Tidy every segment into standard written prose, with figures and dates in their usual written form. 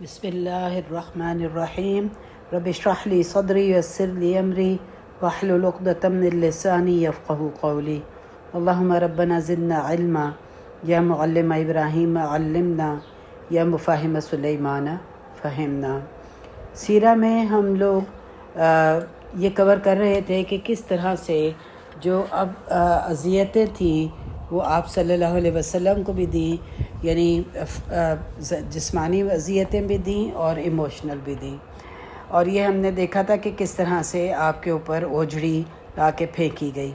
بسم اللہ الرحمن الرحیم رب اشرح لی صدری ویسر لی امری واحلل عقدۃ من لسانی یفقہوا قولی اللہم ربنا زدنا علما یا معلم ابراہیم علمنا یا مفاہم سلیمان فہمنا۔ سیرہ میں ہم لوگ یہ کور کر رہے تھے کہ کس طرح سے جو اب اذیتیں تھیں وہ آپ صلی اللہ علیہ وسلم کو بھی دیں، یعنی جسمانی اذیتیں بھی دیں اور ایموشنل بھی دیں، اور یہ ہم نے دیکھا تھا کہ کس طرح سے آپ کے اوپر اوجھڑی لا کے پھینکی گئی۔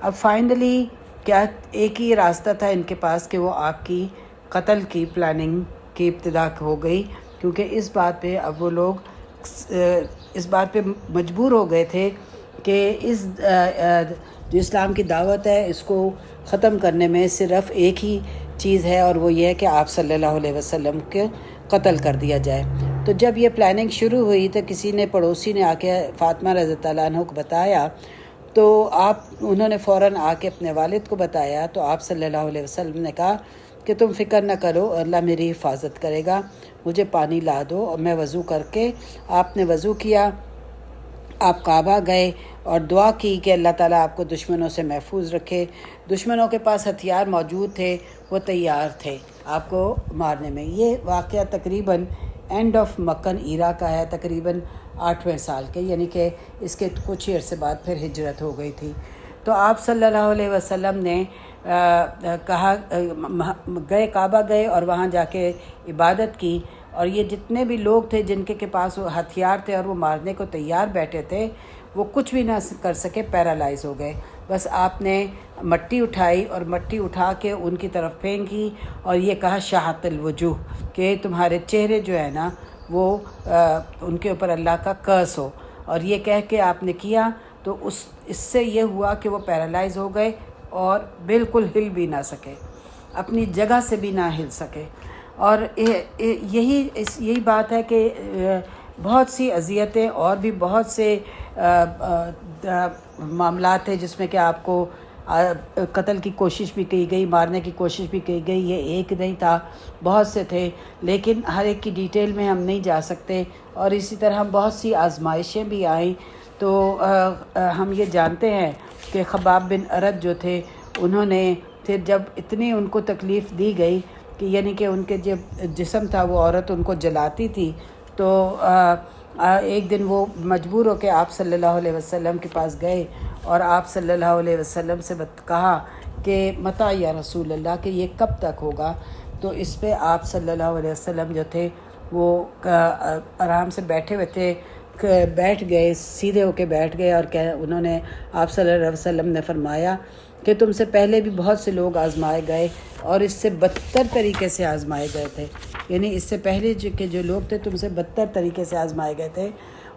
اب فائنلی کیا ایک ہی راستہ تھا ان کے پاس کہ وہ آپ کی قتل کی پلاننگ کی ابتدا ہو گئی، کیونکہ اس بات پہ اب وہ لوگ اس بات پہ مجبور ہو گئے تھے کہ اس جو اسلام کی دعوت ہے اس کو ختم کرنے میں صرف ایک ہی چیز ہے، اور وہ یہ ہے کہ آپ صلی اللہ علیہ وسلم کے قتل کر دیا جائے۔ تو جب یہ پلاننگ شروع ہوئی تو کسی نے پڑوسی نے آ کے فاطمہ رضی اللہ عنہ کو بتایا، تو انہوں نے فوراً آ کے اپنے والد کو بتایا، تو آپ صلی اللہ علیہ وسلم نے کہا کہ تم فکر نہ کرو، اللہ میری حفاظت کرے گا، مجھے پانی لا دو۔ اور میں وضو کر کے، آپ نے وضو کیا، آپ کعبہ گئے اور دعا کی کہ اللہ تعالیٰ آپ کو دشمنوں سے محفوظ رکھے۔ دشمنوں کے پاس ہتھیار موجود تھے، وہ تیار تھے آپ کو مارنے میں۔ یہ واقعہ تقریباً اینڈ آف مکن ایرا کا ہے، تقریباً 8ویں سال کے، یعنی کہ اس کے کچھ ہی عرصے بعد پھر ہجرت ہو گئی تھی۔ تو آپ صلی اللہ علیہ وسلم نے کہا، گئے کعبہ گئے اور وہاں جا کے عبادت کی، اور یہ جتنے بھی لوگ تھے جن کے پاس وہ ہتھیار تھے اور وہ مارنے کو تیار بیٹھے تھے، وہ کچھ بھی نہ کر سکے، پیرالائز ہو گئے۔ بس آپ نے مٹی اٹھائی اور مٹی اٹھا کے ان کی طرف پھینکی اور یہ کہا شاہت الوجوہ، کہ تمہارے چہرے جو ہے نا وہ ان کے اوپر اللہ کا کرس ہو۔ اور یہ کہہ کے آپ نے کیا تو اس سے یہ ہوا کہ وہ پیرالائز ہو گئے اور بالکل ہل بھی نہ سکے، اپنی جگہ سے بھی نہ ہل سکے۔ اور یہی بات ہے کہ بہت سی اذیتیں اور بھی بہت سے معاملات ہیں جس میں کہ آپ کو قتل کی کوشش بھی کی گئی، مارنے کی کوشش بھی کی گئی۔ یہ ایک نہیں تھا، بہت سے تھے، لیکن ہر ایک کی ڈیٹیل میں ہم نہیں جا سکتے۔ اور اسی طرح بہت سی آزمائشیں بھی آئیں۔ تو ہم یہ جانتے ہیں کہ خباب بن ارد جو تھے، انہوں نے پھر جب اتنی ان کو تکلیف دی گئی کہ یعنی کہ ان کے جو جسم تھا وہ عورت ان کو جلاتی تھی، تو ایک دن وہ مجبور ہو کے آپ صلی اللہ علیہ وسلم کے پاس گئے اور آپ صلی اللہ علیہ وسلم سے کہا کہ متى یا رسول اللہ، کہ یہ کب تک ہوگا؟ تو اس پہ آپ صلی اللہ علیہ وسلم جو تھے وہ آرام سے بیٹھے ہوئے تھے، بیٹھ گئے، سیدھے ہو کے بیٹھ گئے، اور انہوں نے آپ صلی اللہ علیہ وسلم نے فرمایا کہ تم سے پہلے بھی بہت سے لوگ آزمائے گئے اور اس سے بدتر طریقے سے آزمائے گئے تھے، یعنی اس سے پہلے جو لوگ تھے تم سے بدتر طریقے سے آزمائے گئے تھے۔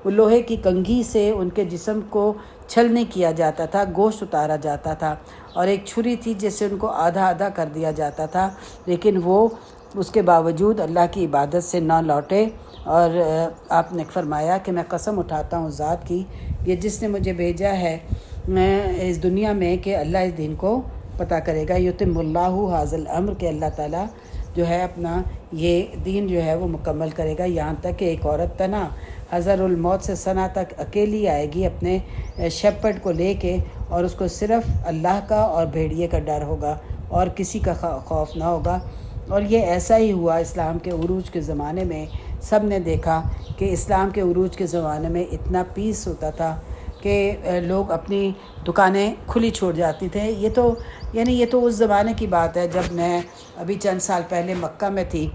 وہ لوہے کی کنگھی سے ان کے جسم کو چھلنی کیا جاتا تھا، گوشت اتارا جاتا تھا، اور ایک چھری تھی جس سے ان کو آدھا آدھا کر دیا جاتا تھا، لیکن وہ اس کے باوجود اللہ کی عبادت سے نہ لوٹے۔ اور آپ نے فرمایا کہ میں قسم اٹھاتا ہوں ذات کی، یہ جس نے مجھے بھیجا ہے میں اس دنیا میں، کہ اللہ اس دین کو پتہ کرے گا، یتم اللہ ھذا الامر، کہ اللہ تعالیٰ جو ہے اپنا یہ دین جو ہے وہ مکمل کرے گا، یہاں تک کہ ایک عورت تنہا حضر الموت سے ثنا تک اکیلی آئے گی اپنے شیپرڈ کو لے کے، اور اس کو صرف اللہ کا اور بھیڑیے کا ڈر ہوگا اور کسی کا خوف نہ ہوگا۔ اور یہ ایسا ہی ہوا اسلام کے عروج کے زمانے میں۔ سب نے دیکھا کہ اسلام کے عروج کے زمانے میں اتنا پیس ہوتا تھا کہ لوگ اپنی دکانیں کھلی چھوڑ جاتی تھے۔ یہ تو اس زمانے کی بات ہے جب میں ابھی چند سال پہلے مکہ میں تھی۔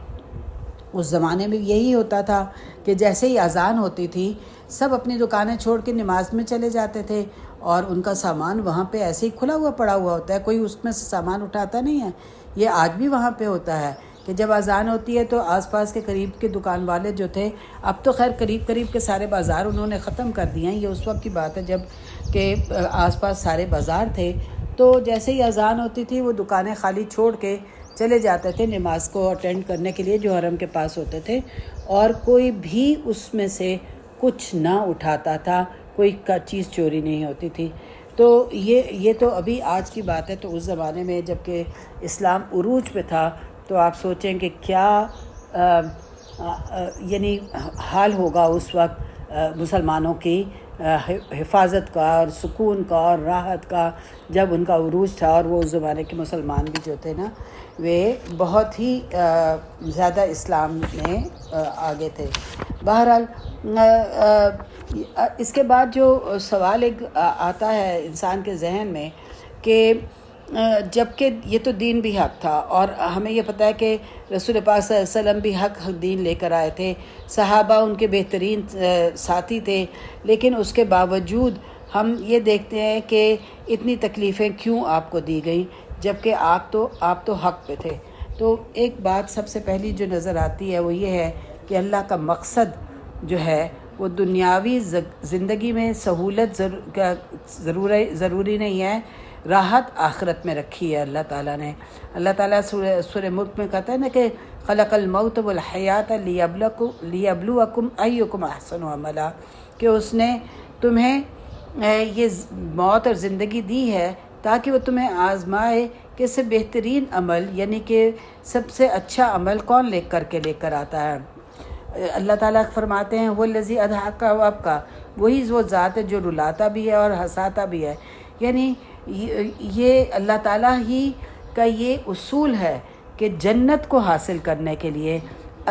اس زمانے میں یہی ہوتا تھا کہ جیسے ہی اذان ہوتی تھی سب اپنی دکانیں چھوڑ کے نماز میں چلے جاتے تھے، اور ان کا سامان وہاں پہ ایسے ہی کھلا ہوا پڑا ہوا ہوتا ہے، کوئی اس میں سے سامان اٹھاتا نہیں ہے۔ یہ آج بھی وہاں پہ ہوتا ہے کہ جب اذان ہوتی ہے تو آس پاس کے قریب کے دکان والے جو تھے، اب تو خیر قریب کے سارے بازار انہوں نے ختم کر دیے ہیں، یہ اس وقت کی بات ہے جب کہ آس پاس سارے بازار تھے، تو جیسے ہی اذان ہوتی تھی وہ دکانیں خالی چھوڑ کے چلے جاتے تھے نماز کو اٹینڈ کرنے کے لیے جو حرم کے پاس ہوتے تھے، اور کوئی بھی اس میں سے کچھ نہ اٹھاتا تھا، کوئی چیز چوری نہیں ہوتی تھی۔ تو یہ تو ابھی آج کی بات ہے۔ تو اس زمانے میں جب کہ اسلام عروج پہ تھا، تو آپ سوچیں کہ کیا یعنی حال ہوگا اس وقت مسلمانوں کی حفاظت کا اور سکون کا اور راحت کا، جب ان کا عروج تھا۔ اور وہ اس زمانے کے مسلمان بھی جو تھے نا، وہ بہت ہی زیادہ اسلام میں آگے تھے۔ بہرحال اس کے بعد جو سوال ایک آتا ہے انسان کے ذہن میں کہ جب کہ یہ تو دین بھی حق تھا، اور ہمیں یہ پتہ ہے کہ رسول پاک صلی اللہ علیہ وسلم بھی حق دین لے کر آئے تھے، صحابہ ان کے بہترین ساتھی تھے، لیکن اس کے باوجود ہم یہ دیکھتے ہیں کہ اتنی تکلیفیں کیوں آپ کو دی گئیں، جبکہ آپ تو حق پہ تھے۔ تو ایک بات سب سے پہلی جو نظر آتی ہے وہ یہ ہے کہ اللہ کا مقصد جو ہے وہ دنیاوی زندگی میں سہولت ضروری نہیں ہے، راحت آخرت میں رکھی ہے اللہ تعالیٰ نے۔ اللہ تعالیٰ سورہ ملک میں کہتا ہے نا کہ خلق الموت والحیات لیبلوکم ایکم احسن عملا، کہ اس نے تمہیں یہ موت اور زندگی دی ہے تاکہ وہ تمہیں آزمائے کہ اس سے بہترین عمل، یعنی کہ سب سے اچھا عمل کون لے کر آتا ہے۔ اللہ تعالیٰ فرماتے ہیں وَالَّذِي أَضْحَكَ وَأَبْكَى، وہی وہ ذات ہے جو رلاتا بھی ہے اور ہنساتا بھی ہے۔ یعنی یہ اللہ تعالیٰ ہی کا یہ اصول ہے کہ جنت کو حاصل کرنے کے لیے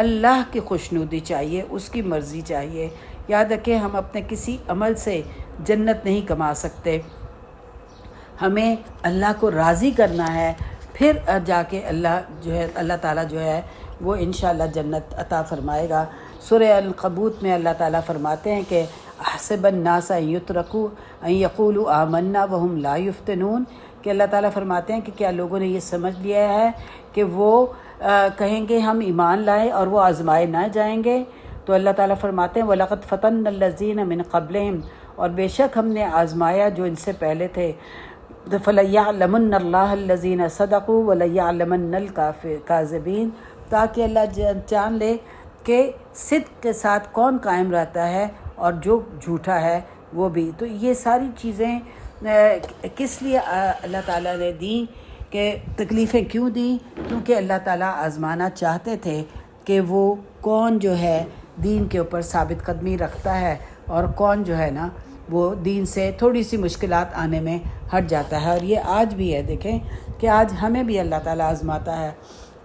اللہ کی خوشنودی چاہیے، اس کی مرضی چاہیے۔ یاد رکھیں ہم اپنے کسی عمل سے جنت نہیں کما سکتے، ہمیں اللہ کو راضی کرنا ہے، پھر جا کے اللہ تعالیٰ جو ہے وہ انشاءاللہ جنت عطا فرمائے گا۔ سورہ العنکبوت میں اللہ تعالیٰ فرماتے ہیں کہ احسب الناس ان یترکوا ان یقولوا آمنا وهم لا یفتنون، کہ اللہ تعالیٰ فرماتے ہیں کہ کیا لوگوں نے یہ سمجھ لیا ہے کہ وہ کہیں گے ہم ایمان لائیں اور وہ آزمائے نہ جائیں گے؟ تو اللہ تعالیٰ فرماتے ہیں وَلَقَدْ فَتَنَّا الَّذِينَ مِن قَبْلِهِمْ، اور بے شک ہم نے آزمایا جو ان سے پہلے تھے، فَلَيَعْلَمُنَّ اللَّهَ الَّذِينَ صَدَقُوا وَلَيَعْلَمَنَّ الْكَاذِبِينَ، تاکہ اللہ جان لے کہ صدق کے ساتھ کون قائم رہتا ہے اور جو جھوٹا ہے وہ بھی۔ تو یہ ساری چیزیں کس لیے اللہ تعالیٰ نے دی، کہ تکلیفیں کیوں دیں؟ کیونکہ اللہ تعالیٰ آزمانا چاہتے تھے کہ وہ کون جو ہے دین کے اوپر ثابت قدمی رکھتا ہے اور کون جو ہے نا وہ دین سے تھوڑی سی مشکلات آنے میں ہٹ جاتا ہے۔ اور یہ آج بھی ہے، دیکھیں کہ آج ہمیں بھی اللہ تعالیٰ آزماتا ہے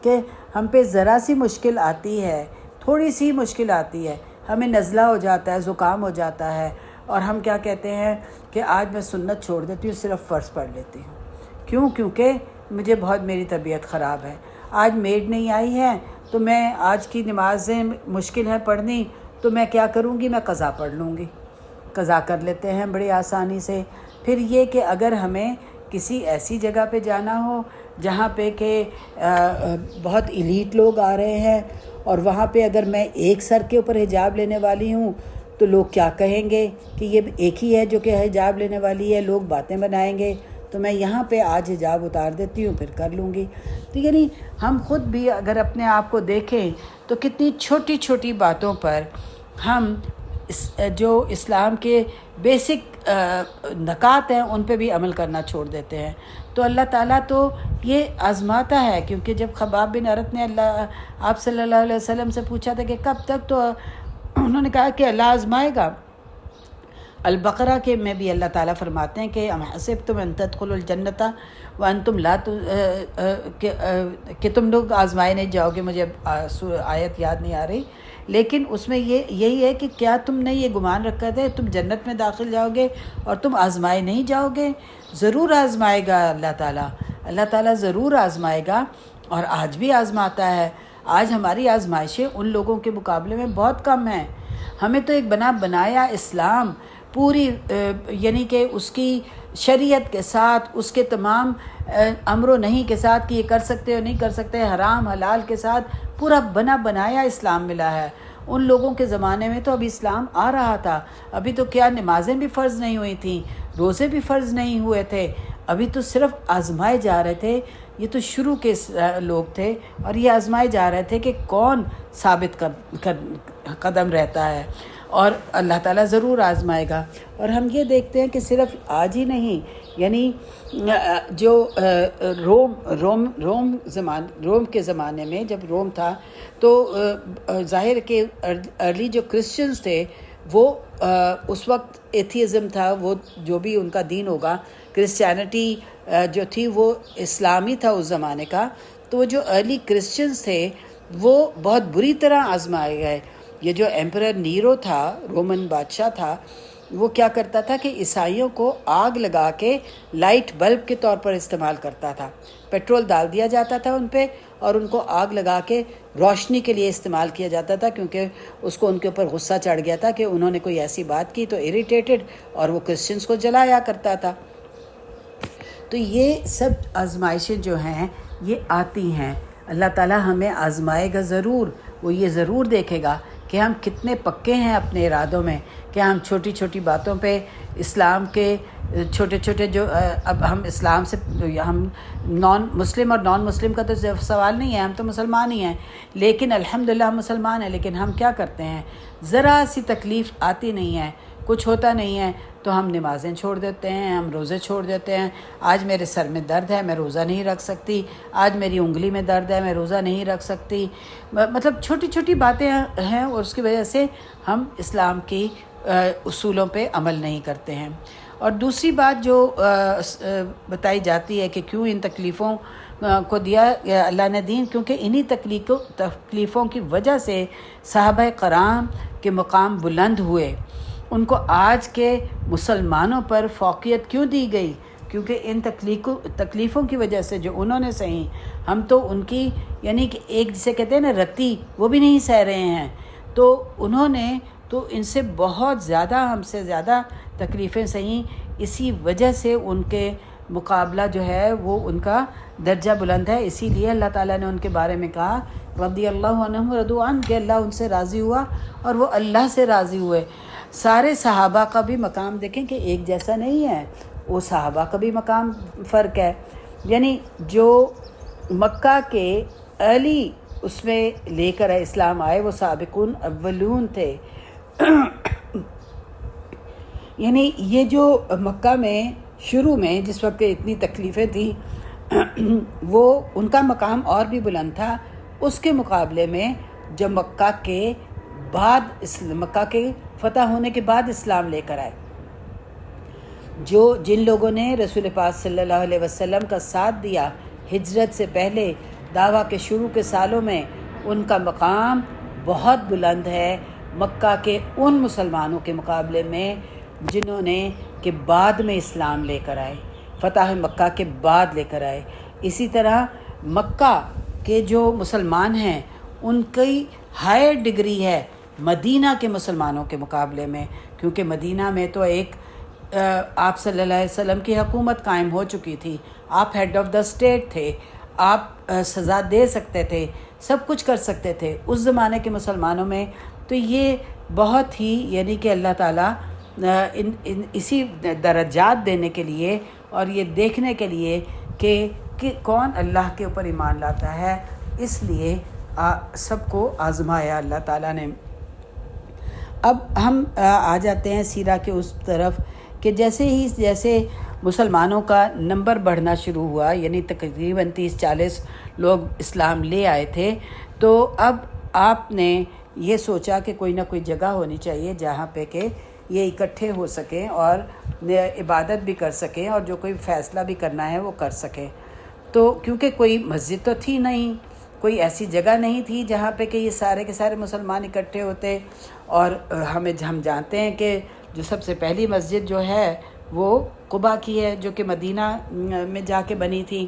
کہ ہم پہ ذرا سی مشکل آتی ہے، تھوڑی سی مشکل آتی ہے، ہمیں نزلہ ہو جاتا ہے، زکام ہو جاتا ہے، اور ہم کیا کہتے ہیں کہ آج میں سنت چھوڑ دیتی ہوں، صرف فرض پڑھ لیتی ہوں۔ کیوں؟ کیونکہ مجھے بہت میری طبیعت خراب ہے، آج میڈ نہیں آئی ہے تو میں آج کی نمازیں مشکل ہے پڑھنی، تو میں کیا کروں گی، میں قضا پڑھ لوں گی۔ قضا کر لیتے ہیں بڑی آسانی سے۔ پھر یہ کہ اگر ہمیں کسی ایسی جگہ پہ جانا ہو جہاں پہ کہ بہت ایلیٹ لوگ آ رہے ہیں، اور وہاں پہ اگر میں ایک سر کے اوپر حجاب لینے والی ہوں تو لوگ کیا کہیں گے کہ یہ ایک ہی ہے جو کہ حجاب لینے والی ہے، لوگ باتیں بنائیں گے، تو میں یہاں پہ آج حجاب اتار دیتی ہوں، پھر کر لوں گی۔ تو یعنی ہم خود بھی اگر اپنے آپ کو دیکھیں تو کتنی چھوٹی چھوٹی باتوں پر ہم جو اسلام کے بیسک نکات ہیں ان پہ بھی عمل کرنا چھوڑ دیتے ہیں۔ تو اللہ تعالیٰ تو یہ آزماتا ہے، کیونکہ جب خباب بن ارت نے آپ صلی اللہ علیہ وسلم سے پوچھا تھا کہ کب تک، تو انہوں نے کہا کہ اللہ آزمائے گا۔ البقرہ کے میں بھی اللہ تعالیٰ فرماتے ہیں کہ ام حسبتم ان تدخلوا الجنۃ وانتم لا کہ تم لوگ آزمائے نہیں جاؤ گے، مجھے آیت یاد نہیں آ رہی، لیکن اس میں یہی ہے کہ کیا تم نے یہ گمان رکھا تھا تم جنت میں داخل جاؤ گے اور تم آزمائے نہیں جاؤ گے؟ ضرور آزمائے گا اللہ تعالیٰ ضرور آزمائے گا، اور آج بھی آزماتا ہے۔ آج ہماری آزمائشیں ان لوگوں کے مقابلے میں بہت کم ہیں۔ ہمیں تو ایک بنایا اسلام پوری، یعنی کہ اس کی شریعت کے ساتھ، اس کے تمام امر و نہی کے ساتھ کہ یہ کر سکتے ہو نہیں کر سکتے، حرام حلال کے ساتھ پورا بنایا اسلام ملا ہے۔ ان لوگوں کے زمانے میں تو ابھی اسلام آ رہا تھا، ابھی تو کیا نمازیں بھی فرض نہیں ہوئی تھیں، روزے بھی فرض نہیں ہوئے تھے، ابھی تو صرف آزمائے جا رہے تھے۔ یہ تو شروع کے لوگ تھے اور یہ آزمائے جا رہے تھے کہ کون ثابت قدم رہتا ہے۔ اور اللہ تعالیٰ ضرور آزمائے گا۔ اور ہم یہ دیکھتے ہیں کہ صرف آج ہی نہیں، یعنی جو روم کے زمانے میں جب روم تھا تو ظاہر کہ ارلی جو کرسچنز تھے وہ اس وقت ایتھیزم تھا، وہ جو بھی ان کا دین ہوگا، کرسچینٹی جو تھی وہ اسلامی تھا اس زمانے کا، تو جو ارلی کرسچنز تھے وہ بہت بری طرح آزمائے گئے۔ یہ جو ایمپرر نیرو تھا، رومن بادشاہ تھا، وہ کیا کرتا تھا کہ عیسائیوں کو آگ لگا کے لائٹ بلب کے طور پر استعمال کرتا تھا۔ پیٹرول ڈال دیا جاتا تھا ان پہ اور ان کو آگ لگا کے روشنی کے لیے استعمال کیا جاتا تھا، کیونکہ اس کو ان کے اوپر غصہ چڑھ گیا تھا کہ انہوں نے کوئی ایسی بات کی تو اریٹیٹڈ، اور وہ کرسچنز کو جلایا کرتا تھا۔ تو یہ سب آزمائشیں جو ہیں یہ آتی ہیں، اللہ تعالیٰ ہمیں آزمائے گا ضرور، وہ یہ ضرور دیکھے گا کہ ہم کتنے پکے ہیں اپنے ارادوں میں، کہ ہم چھوٹی چھوٹی باتوں پہ اسلام کے چھوٹے چھوٹے جو اب ہم اسلام سے ہم نان مسلم اور نان مسلم کا تو سوال نہیں ہے، ہم تو مسلمان ہی ہیں، لیکن الحمدللہ ہم مسلمان ہیں، لیکن ہم کیا کرتے ہیں، ذرا سی تکلیف آتی نہیں ہے، کچھ ہوتا نہیں ہے تو ہم نمازیں چھوڑ دیتے ہیں، ہم روزے چھوڑ دیتے ہیں۔ آج میرے سر میں درد ہے، میں روزہ نہیں رکھ سکتی، آج میری انگلی میں درد ہے، میں روزہ نہیں رکھ سکتی۔ مطلب چھوٹی چھوٹی باتیں ہیں اور اس کی وجہ سے ہم اسلام کی اصولوں پہ عمل نہیں کرتے ہیں۔ اور دوسری بات جو بتائی جاتی ہے کہ کیوں ان تکلیفوں کو دیا اللہ نے دین، کیونکہ انہی تکلیفوں کی وجہ سے صحابہ کرام کے مقام بلند ہوئے۔ ان کو آج کے مسلمانوں پر فوقیت کیوں دی گئی؟ کیونکہ ان تکلیفوں کی وجہ سے جو انہوں نے سہی، ہم تو ان کی یعنی کہ ایک جسے کہتے ہیں نا رتی، وہ بھی نہیں سہ رہے ہیں، تو انہوں نے تو ان سے بہت زیادہ، ہم سے زیادہ تکلیفیں سہی، اسی وجہ سے ان کے مقابلہ جو ہے وہ ان کا درجہ بلند ہے۔ اسی لیے اللہ تعالیٰ نے ان کے بارے میں کہا رضی اللہ عنہم ورضوا عنہ، کہ اللہ ان سے راضی ہوا اور وہ اللہ سے راضی ہوئے۔ سارے صحابہ کا بھی مقام دیکھیں کہ ایک جیسا نہیں ہے، وہ صحابہ کا بھی مقام فرق ہے، یعنی جو مکہ کے ارلی اس میں لے کر اسلام آئے وہ سابقون اولون تھے۔ یعنی یہ جو مکہ میں شروع میں جس وقت اتنی تکلیفیں تھیں وہ ان کا مقام اور بھی بلند تھا، اس کے مقابلے میں جو مکہ کے فتح ہونے کے بعد اسلام لے کر آئے، جن لوگوں نے رسول پاک صلی اللہ علیہ وسلم کا ساتھ دیا ہجرت سے پہلے دعویٰ کے شروع کے سالوں میں، ان کا مقام بہت بلند ہے مکہ کے ان مسلمانوں کے مقابلے میں جنہوں نے کہ بعد میں اسلام لے کر آئے، فتح مکہ کے بعد لے کر آئے۔ اسی طرح مکہ کے جو مسلمان ہیں ان کی ہائر ڈگری ہے مدینہ کے مسلمانوں کے مقابلے میں، کیونکہ مدینہ میں تو ایک آپ صلی اللہ علیہ وسلم کی حکومت قائم ہو چکی تھی، آپ ہیڈ آف دا اسٹیٹ تھے، آپ سزا دے سکتے تھے، سب کچھ کر سکتے تھے اس زمانے کے مسلمانوں میں۔ تو یہ بہت ہی یعنی کہ اللہ تعالیٰ اسی درجات دینے کے لیے اور یہ دیکھنے کے لیے کہ کون اللہ کے اوپر ایمان لاتا ہے، اس لیے سب کو آزمایا اللہ تعالیٰ نے۔ اب ہم آ جاتے ہیں سیرہ کے اس طرف کہ جیسے مسلمانوں کا نمبر بڑھنا شروع ہوا، یعنی تقریباً 30-40 لوگ اسلام لے آئے تھے، تو اب آپ نے یہ سوچا کہ کوئی نہ کوئی جگہ ہونی چاہیے جہاں پہ کہ یہ اکٹھے ہو سکیں اور عبادت بھی کر سکیں اور جو کوئی فیصلہ بھی کرنا ہے وہ کر سکیں۔ تو کیونکہ کوئی مسجد تو تھی نہیں، کوئی ایسی جگہ نہیں تھی جہاں پہ کہ یہ سارے کے سارے مسلمان اکٹھے ہوتے، اور ہم جانتے ہیں کہ جو سب سے پہلی مسجد جو ہے وہ قباء کی ہے، جو کہ مدینہ میں جا کے بنی تھی۔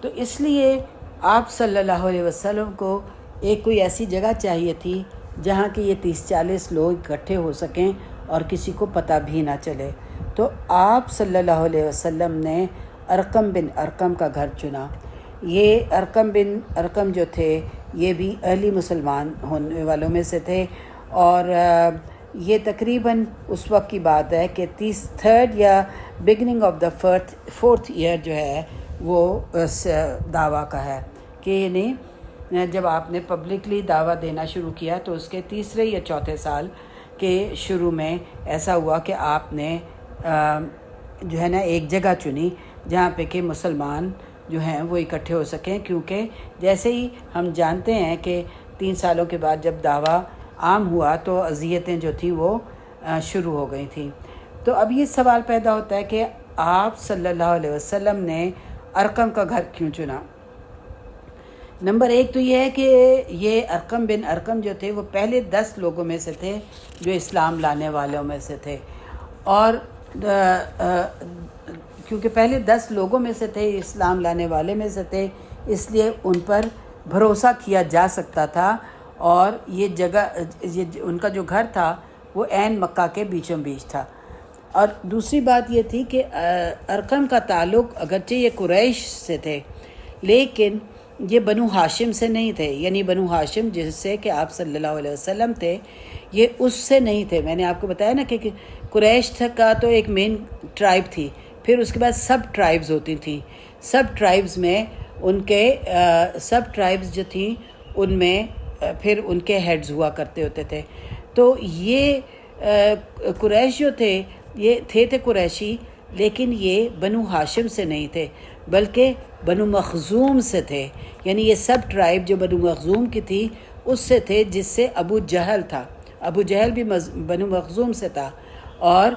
تو اس لیے آپ صلی اللہ علیہ وسلم کو ایک کوئی ایسی جگہ چاہیے تھی جہاں کہ یہ 30-40 لوگ اکٹھے ہو سکیں اور کسی کو پتہ بھی نہ چلے۔ تو آپ صلی اللہ علیہ وسلم نے ارقم بن ارقم کا گھر چنا۔ یہ ارقم بن ارقم جو تھے یہ بھی ارلی مسلمان ہونے والوں میں سے تھے، اور یہ تقریباً اس وقت کی بات ہے کہ 33rd یا beginning of the 4th year جو ہے وہ دعویٰ کا ہے کہ یعنی جب آپ نے پبلکلی دعویٰ دینا شروع کیا تو اس کے 3 یا 4 سال کہ شروع میں ایسا ہوا کہ آپ نے جو ہے نا ایک جگہ چنی جہاں پہ کہ مسلمان جو ہیں وہ اکٹھے ہو سکیں، کیونکہ جیسے ہی ہم جانتے ہیں کہ 3 سالوں کے بعد جب دعویٰ عام ہوا تو اذیتیں جو تھیں وہ شروع ہو گئی تھیں۔ تو اب یہ سوال پیدا ہوتا ہے کہ آپ صلی اللہ علیہ وسلم نے ارقم کا گھر کیوں چنا؟ نمبر 1 تو یہ ہے کہ یہ ارقم بن ارقم جو تھے وہ پہلے 10 لوگوں میں سے تھے جو اسلام لانے والوں میں سے تھے، اور کیونکہ پہلے 10 لوگوں میں سے تھے، اسلام لانے والے میں سے تھے، اس لیے ان پر بھروسہ کیا جا سکتا تھا، اور یہ جگہ ان کا جو گھر تھا وہ عین مکہ کے بیچوں بیچ تھا۔ اور دوسری بات یہ تھی کہ ارقم کا تعلق اگرچہ یہ قریش سے تھے لیکن یہ بنو ہاشم سے نہیں تھے، یعنی بنو ہاشم جس سے کہ آپ صلی اللہ علیہ وسلم تھے یہ اس سے نہیں تھے۔ میں نے آپ کو بتایا نا کہ قریش کا تو ایک مین ٹرائب تھی، پھر اس کے بعد سب ٹرائبز ہوتی تھیں، سب ٹرائبز میں ان کے سب ٹرائبز جو تھیں ان میں پھر ان کے ہیڈز ہوا کرتے ہوتے تھے۔ تو یہ قریش جو تھے یہ تھے قریشی، لیکن یہ بنو ہاشم سے نہیں تھے بلکہ بنو مخزوم سے تھے، یعنی یہ سب ٹرائب جو بنو مخزوم کی تھی اس سے تھے، جس سے ابو جہل تھا، ابو جہل بھی بنو مخزوم سے تھا، اور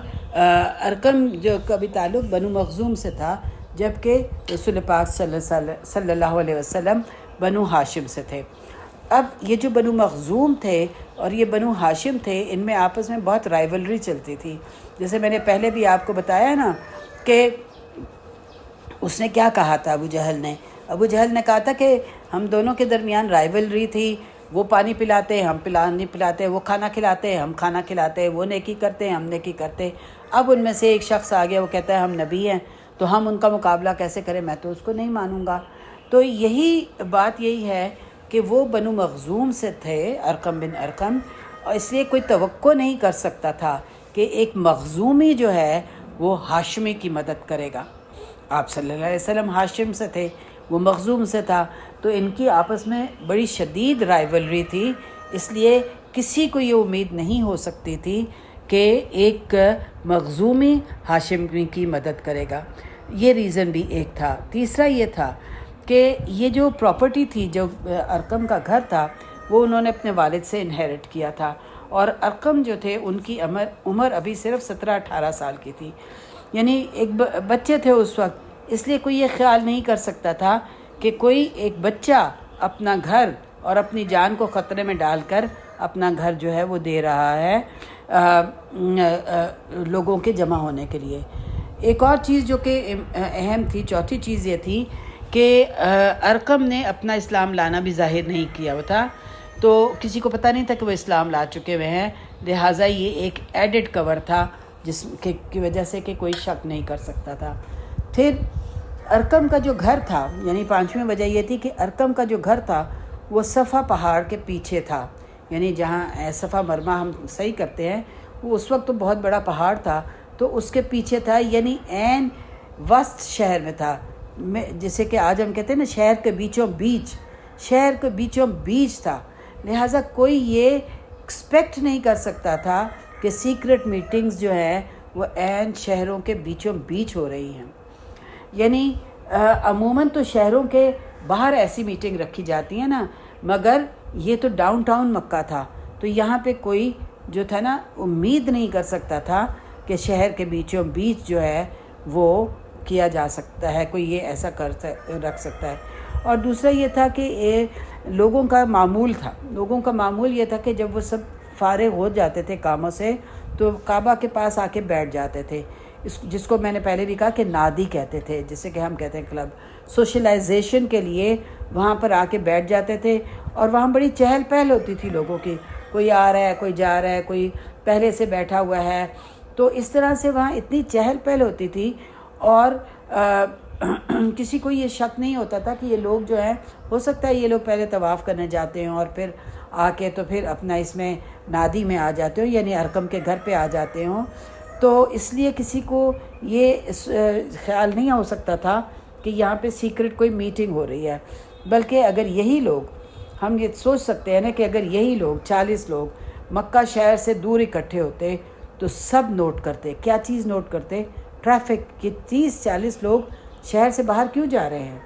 ارقم جو کا بھی تعلق بنو مخزوم سے تھا، جبکہ رسول پاک صلی اللہ علیہ وسلم بنو ہاشم سے تھے۔ اب یہ جو بنو مخزوم تھے اور یہ بنو ہاشم تھے، ان میں آپس میں بہت رائیولری چلتی تھی، جیسے میں نے پہلے بھی آپ کو بتایا نا کہ اس نے کیا کہا تھا ابو جہل نے کہا تھا کہ ہم دونوں کے درمیان رائیولری تھی، وہ پانی پلاتے ہم پانی پلاتے، وہ کھانا کھلاتے ہم کھانا کھلاتے، وہ نیکی کرتے ہم نیکی کرتے۔ اب ان میں سے ایک شخص آ گیا، وہ کہتا ہے ہم نبی ہیں تو ہم ان کا مقابلہ کیسے کریں، میں تو اس کو نہیں مانوں گا۔ تو یہی بات یہی ہے کہ وہ بنو مخزوم سے تھے، ارقم بن ارقم، اور اس لیے کوئی توقع نہیں کر سکتا تھا کہ ایک مخزومی جو ہے وہ ہاشمی کی مدد کرے گا۔ آپ صلی اللہ علیہ وسلم ہاشم سے تھے، وہ مخزوم سے تھا، تو ان کی آپس میں بڑی شدید رائیولری تھی، اس لیے کسی کو یہ امید نہیں ہو سکتی تھی کہ ایک مخزومی ہاشمی کی مدد کرے گا۔ یہ ریزن بھی ایک تھا۔ تیسرا یہ تھا کہ یہ جو پراپرٹی تھی، جو ارقم کا گھر تھا، وہ انہوں نے اپنے والد سے انہیرٹ کیا تھا، اور ارقم جو تھے ان کی عمر ابھی صرف 17-18 سال کی تھی، یعنی ایک بچے تھے اس وقت، اس لیے کوئی یہ خیال نہیں کر سکتا تھا کہ کوئی ایک بچہ اپنا گھر اور اپنی جان کو خطرے میں ڈال کر اپنا گھر جو ہے وہ دے رہا ہے لوگوں کے جمع ہونے کے لیے۔ ایک اور چیز جو کہ اہم تھی، چوتھی چیز یہ تھی کہ ارقم نے اپنا اسلام لانا بھی ظاہر نہیں کیا ہوا تھا، تو کسی کو پتہ نہیں تھا کہ وہ اسلام لا چکے ہوئے ہیں، لہٰذا یہ ایک ایڈڈ کور تھا جس کی وجہ سے کہ کوئی شک نہیں کر سکتا تھا۔ پھر ارقم کا جو گھر تھا، یعنی 5ویں وجہ یہ تھی کہ ارقم کا جو گھر تھا وہ صفا پہاڑ کے پیچھے تھا، یعنی جہاں صفا مرمہ ہم صحیح کرتے ہیں وہ اس وقت تو بہت بڑا پہاڑ تھا، تو اس کے پیچھے تھا، یعنی عین وسط شہر میں تھا، جسے کہ آج ہم کہتے ہیں نا شہر کے بیچوں بیچ تھا، لہٰذا کوئی یہ ایکسپیکٹ نہیں کر سکتا تھا کہ سیکرٹ میٹنگز جو ہیں وہ عین شہروں کے بیچوں بیچ ہو رہی ہیں۔ یعنی عموماً تو شہروں کے باہر ایسی میٹنگ رکھی جاتی ہیں نا، مگر یہ تو ڈاؤن ٹاؤن مکہ تھا، تو یہاں پہ کوئی جو تھا نا امید نہیں کر سکتا تھا کہ شہر کے بیچوں بیچ جو ہے وہ کیا جا سکتا ہے، کوئی یہ ایسا رکھ سکتا ہے۔ اور دوسرا یہ تھا کہ لوگوں کا معمول یہ تھا کہ جب وہ سب فارغ ہو جاتے تھے کاموں سے تو کعبہ کے پاس آ کے بیٹھ جاتے تھے، جس کو میں نے پہلے بھی کہا کہ نادی کہتے تھے، جسے کہ ہم کہتے ہیں کلب، سوشلائزیشن کے لیے وہاں پر آ کے بیٹھ جاتے تھے، اور وہاں بڑی چہل پہل ہوتی تھی لوگوں کی، کوئی آ رہا ہے، کوئی جا رہا ہے، کوئی پہلے سے بیٹھا ہوا ہے، تو اس طرح سے وہاں اتنی چہل پہل ہوتی تھی، اور کسی کو یہ شک نہیں ہوتا تھا کہ یہ لوگ جو ہیں، ہو سکتا ہے یہ لوگ پہلے طواف کرنے جاتے ہیں اور پھر آ کے تو پھر اپنا اس میں نادی میں آ جاتے ہوں، یعنی ارقم کے گھر پہ آ جاتے ہوں، تو اس لیے کسی کو یہ خیال نہیں ہو سکتا تھا کہ یہاں پہ سیکرٹ کوئی میٹنگ ہو رہی ہے، بلکہ اگر یہی لوگ، ہم یہ سوچ سکتے ہیں نا کہ اگر یہی لوگ 40 لوگ مکہ شہر سے دور اکٹھے ہوتے تو سب نوٹ کرتے. کیا چیز نوٹ کرتے؟ ٹریفک، کہ 30-40 لوگ شہر سے باہر کیوں جا رہے ہیں.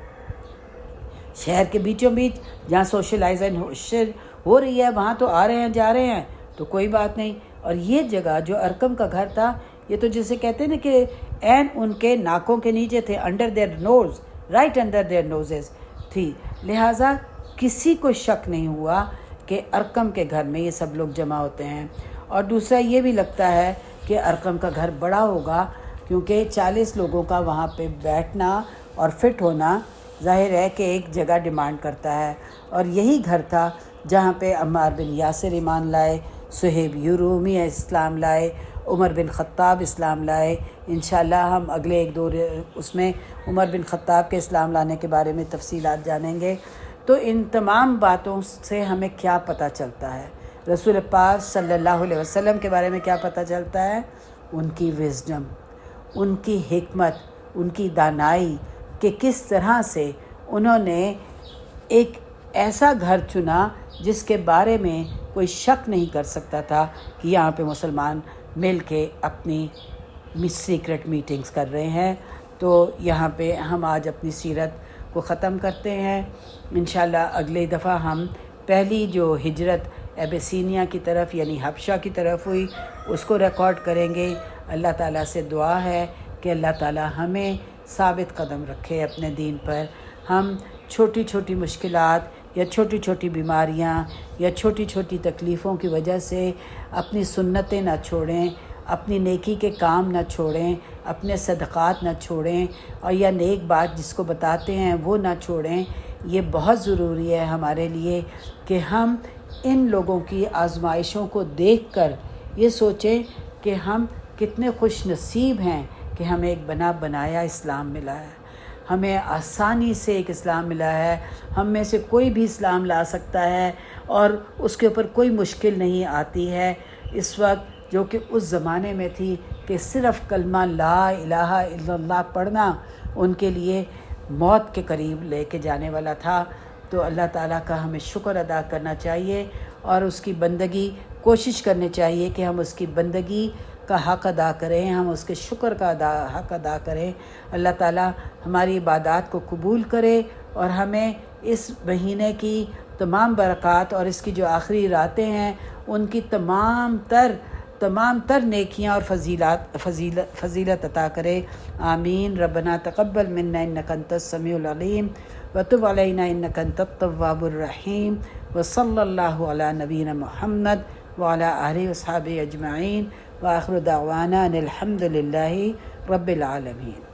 شہر کے بیچوں بیچ جہاں سوشلائزیشن ہو رہی ہے وہاں تو آ رہے ہیں جا رہے ہیں تو کوئی بات نہیں. اور یہ جگہ جو ارقم کا گھر تھا یہ تو جسے کہتے ہیں نا کہ عین ان کے ناکوں کے نیچے تھے، under their nose, right under their noses تھی. لہٰذا کسی کو شک نہیں ہوا کہ ارقم کے گھر میں یہ سب لوگ جمع ہوتے ہیں. اور دوسرا یہ بھی لگتا ہے کہ ارقم کا گھر بڑا ہوگا کیونکہ 40 لوگوں کا وہاں پہ بیٹھنا اور فٹ ہونا ظاہر ہے کہ ایک جگہ ڈیمانڈ کرتا ہے. اور یہی گھر تھا جہاں پہ عمار بن یاسر ایمان لائے، صہیب یرومی اسلام لائے، عمر بن خطاب اسلام لائے. انشاءاللہ ہم اگلے 1-2 اس میں عمر بن خطاب کے اسلام لانے کے بارے میں تفصیلات جانیں گے. تو ان تمام باتوں سے ہمیں کیا پتہ چلتا ہے؟ رسول پاک صلی اللہ علیہ وسلم کے بارے میں کیا پتہ چلتا ہے؟ ان کی وزڈم، ان کی حکمت، ان کی دانائی، کہ کس طرح سے انہوں نے ایک ایسا گھر چنا جس کے بارے میں کوئی شک نہیں کر سکتا تھا کہ یہاں پہ مسلمان مل کے اپنی سیکرٹ میٹنگز کر رہے ہیں. تو یہاں پہ ہم آج اپنی سیرت کو ختم کرتے ہیں. انشاءاللہ اگلی دفعہ ہم پہلی جو ہجرت ایبیسینیا کی طرف یعنی حبشہ کی طرف ہوئی اس کو ریکارڈ کریں گے. اللہ تعالیٰ سے دعا ہے کہ اللہ تعالیٰ ہمیں ثابت قدم رکھے اپنے دین پر. ہم چھوٹی چھوٹی مشکلات یا چھوٹی چھوٹی بیماریاں یا چھوٹی چھوٹی تکلیفوں کی وجہ سے اپنی سنتیں نہ چھوڑیں، اپنی نیکی کے کام نہ چھوڑیں، اپنے صدقات نہ چھوڑیں، اور یا نیک بات جس کو بتاتے ہیں وہ نہ چھوڑیں. یہ بہت ضروری ہے ہمارے لیے کہ ہم ان لوگوں کی آزمائشوں کو دیکھ کر یہ سوچیں کہ ہم کتنے خوش نصیب ہیں کہ ہمیں ایک بنا بنایا اسلام ملا ہے، ہمیں آسانی سے ایک اسلام ملا ہے. ہم میں سے کوئی بھی اسلام لا سکتا ہے اور اس کے اوپر کوئی مشکل نہیں آتی ہے. اس وقت جو کہ اس زمانے میں تھی کہ صرف کلمہ لا الہ الا اللہ پڑھنا ان کے لیے موت کے قریب لے کے جانے والا تھا. تو اللہ تعالیٰ کا ہمیں شکر ادا کرنا چاہیے اور اس کی بندگی کوشش کرنی چاہیے کہ ہم اس کی بندگی کا حق ادا کریں، ہم اس کے شکر کا حق ادا کریں. اللہ تعالیٰ ہماری عبادات کو قبول کرے اور ہمیں اس مہینے کی تمام برکات اور اس کی جو آخری راتیں ہیں ان کی تمام تر نیکیاں اور فضیلت عطا کرے. آمین. ربنا تقبل منا انک انت السمیع العلیم وتب علینا انک انت التواب الرحیم. وصلی اللہ علی نبینا محمد وعلی آلہ وصحبہ اجمعین. وآخر دعوانا ان الحمد للہ رب العالمین.